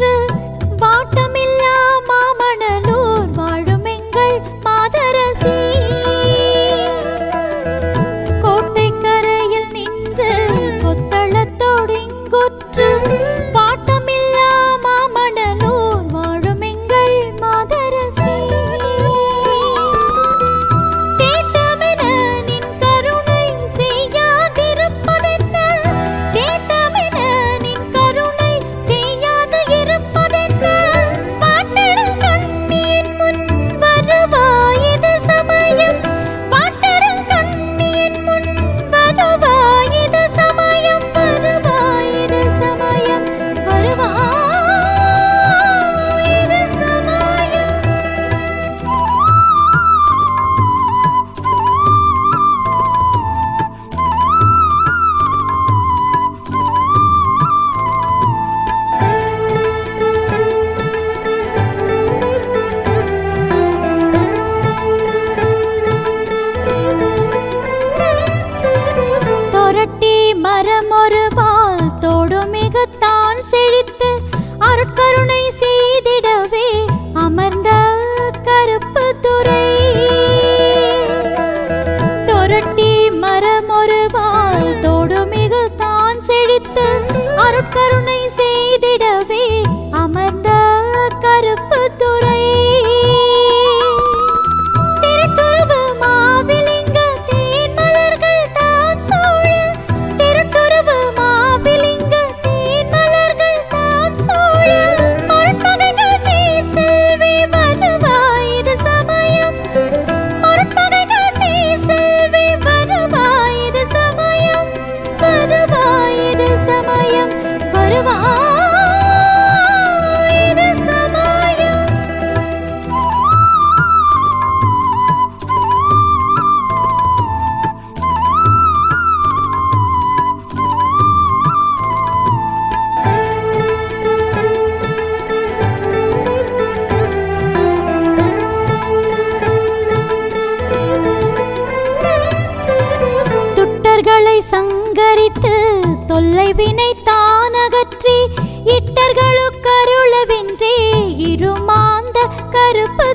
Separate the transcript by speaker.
Speaker 1: பெற்று வாட்டமில்லா மாமணலூர் வாழும் எங்கள் மாதரசி கோட்டைக்கரையில் நின்று கொத்தளத்தோடு இங்குற்று வாட்டமில்லா மாமணலூர் வாழும் எங்கள் மாதரசி தேட்டமென நின் கருணை செய்யாதிருப்பதென்ன தேட்டமென நின் கருணை செய்யாது இருப்பதென்ன வாட்டெடும் கண்ணியின் முன் வருவாயிது சமயம் வாட்டெடும் கண்ணியின் முன் வருவாயிது சமயம் வருவாயிது சமயம் வருவாயிது சமயம் தொரட்டி மரம் ஒரு பால் தோடு மிகத்தான் செழித்து அருட்கருணை செய்திடவே அமர்ந்த கருப்பு துரை தொரட்டி மரம் ஒரு பால் தோடு மிகத்தான் செழித்து அருட்கருணை செய்திடவே அமர்ந்த கருப்பு துரை திருட்டுருவு மாவிலிங்க தேன் மலர்கள் தாம் சூழ திருட்டுருவு மாவிலிங்க தேன் மலர்கள் தாம் சூழ மருட்பகைகள் தீர் செல்வி வருவாயிது சமயம் மருட்பகைகள் தீர் செல்வி வருவாயிது சமயம் வருவாயிது சமயம் வருவாயிது சமயம் துட்டர்களை சங்கரித்து தொல்லை வினை தானகற்றி இட்டர்களுக்கருளவென்றே இருமாந்த கருப்பு